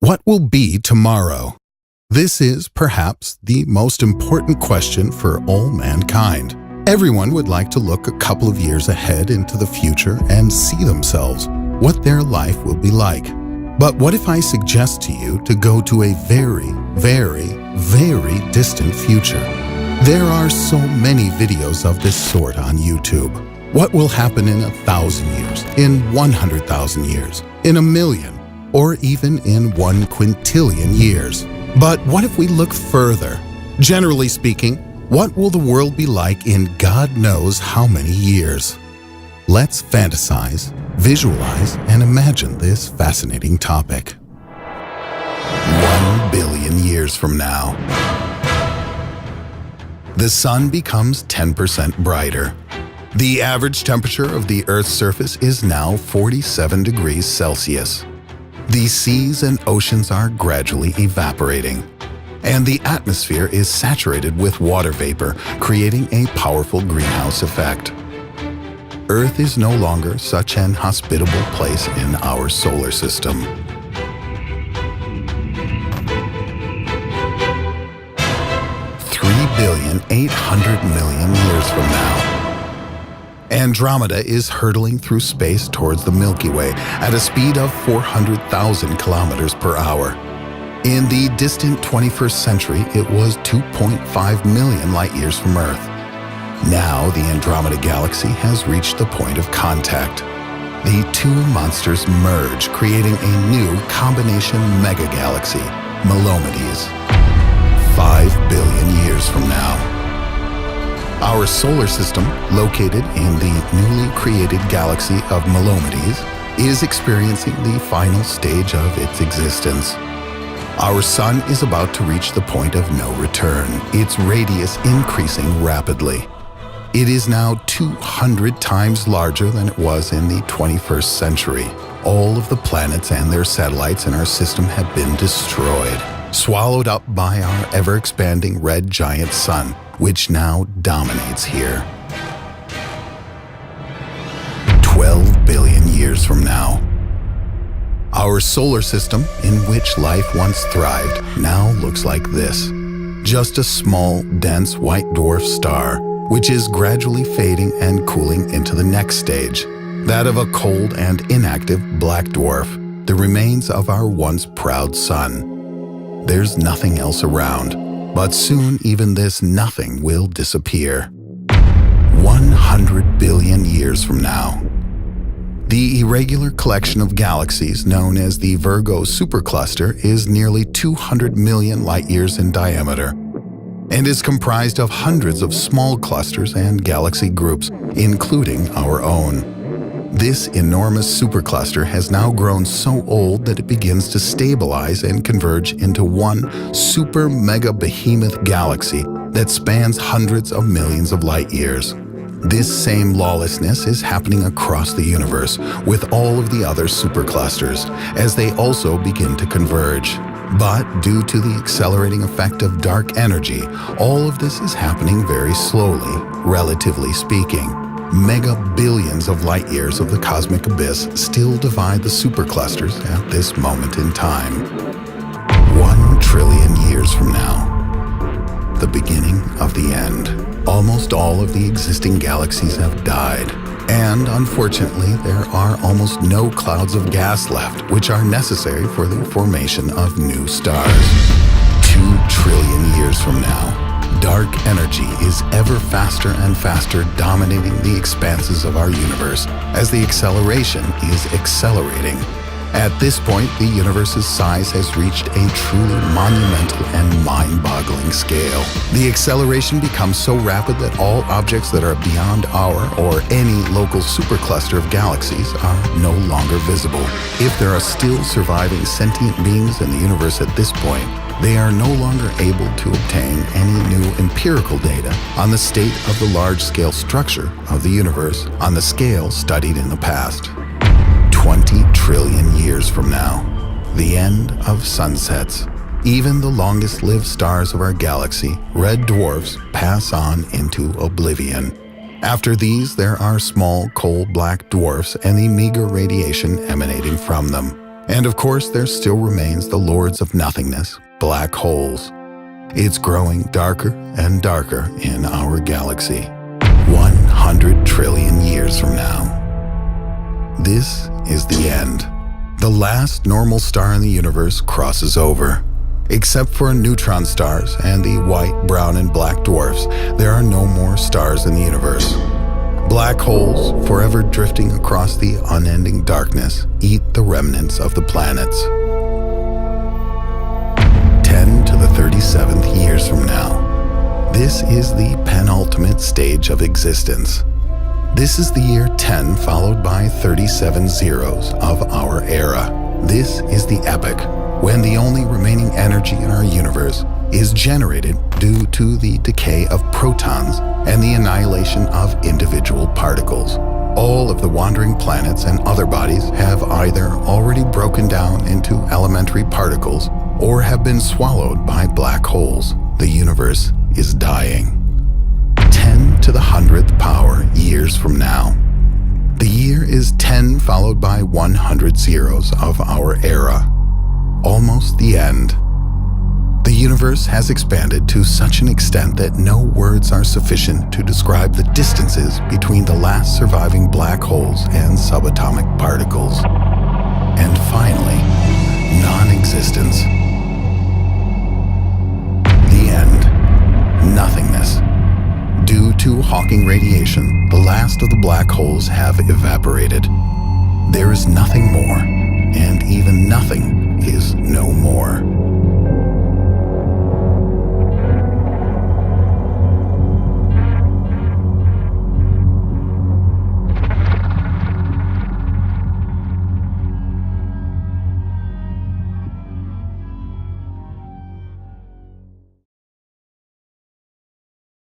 What will be tomorrow? This is perhaps the most important question for all mankind. Everyone would like to look a couple of years ahead into the future and see themselves, what their life will be like. But what if I suggest to you to go to a very, very, very distant future? There are so many videos of this sort on YouTube. What will happen in 1,000 years, in 100,000 years, in a million, or even in 1 quintillion years? But what if we look further? Generally speaking, what will the world be like in God knows how many years? Let's fantasize, visualize, and imagine this fascinating topic. 1 billion years from now. The sun becomes 10% brighter. The average temperature of the Earth's surface is now 47 degrees Celsius. The seas and oceans are gradually evaporating, and the atmosphere is saturated with water vapor, creating a powerful greenhouse effect. Earth is no longer such an hospitable place in our solar system. 3,800,000,000 years from now. Andromeda is hurtling through space towards the Milky Way at a speed of 400,000 kilometers per hour. In the distant 21st century, it was 2.5 million light-years from Earth. Now, the Andromeda galaxy has reached the point of contact. The two monsters merge, creating a new combination megagalaxy, Myllomedes. 5 billion years from now. Our solar system, located in the newly created galaxy of Myllomedes, is experiencing the final stage of its existence. Our sun is about to reach the point of no return, its radius increasing rapidly. It is now 200 times larger than it was in the 21st century. All of the planets and their satellites in our system have been destroyed, swallowed up by our ever-expanding red giant sun, which now dominates here. 12 billion years from now. Our solar system, in which life once thrived, now looks like this. Just a small, dense white dwarf star, which is gradually fading and cooling into the next stage, that of a cold and inactive black dwarf, the remains of our once proud sun. There's nothing else around, but soon even this nothing will disappear. 100 billion years from now. The irregular collection of galaxies known as the Virgo supercluster is nearly 200 million light-years in diameter and is comprised of hundreds of small clusters and galaxy groups, including our own. This enormous supercluster has now grown so old that it begins to stabilize and converge into one super mega behemoth galaxy that spans hundreds of millions of light years. This same lawlessness is happening across the universe with all of the other superclusters as they also begin to converge. But due to the accelerating effect of dark energy, all of this is happening very slowly, relatively speaking. Mega billions of light years of the cosmic abyss still divide the superclusters at this moment in time. 1 trillion years from now. The beginning of the end. Almost all of the existing galaxies have died. And unfortunately, there are almost no clouds of gas left, which are necessary for the formation of new stars. 2 trillion years from now. Dark energy is ever faster and faster, dominating the expanses of our universe as the acceleration is accelerating. At this point, the universe's size has reached a truly monumental and mind-boggling scale. The acceleration becomes so rapid that all objects that are beyond our or any local supercluster of galaxies are no longer visible. If there are still surviving sentient beings in the universe at this point, they are no longer able to obtain any new empirical data on the state of the large-scale structure of the universe on the scale studied in the past. 20 trillion years from now, the end of sunsets. Even the longest-lived stars of our galaxy, red dwarfs, pass on into oblivion. After these, there are small coal black dwarfs and the meager radiation emanating from them. And of course, there still remains the lords of nothingness, black holes. It's growing darker and darker in our galaxy. 100 trillion years from now. This is the end. The last normal star in the universe crosses over. Except for neutron stars and the white, brown, and black dwarfs, there are no more stars in the universe. Black holes, forever drifting across the unending darkness, eat the remnants of the planets. 10 to the 37th years from now. This is the penultimate stage of existence. This is the year 10 followed by 37 zeros of our era. This is the epoch when the only remaining energy in our universe is generated due to the decay of protons and the annihilation of individual particles. All of the wandering planets and other bodies have either already broken down into elementary particles or have been swallowed by black holes. The universe is dying. 10 to the 100th power years from now. The year is 10 followed by 100 zeros of our era. Almost the end. The universe has expanded to such an extent that no words are sufficient to describe the distances between the last surviving black holes and subatomic particles. And finally, non-existence. The end. Nothingness. Due to Hawking radiation, the last of the black holes have evaporated. There is nothing more, and even nothing is no more.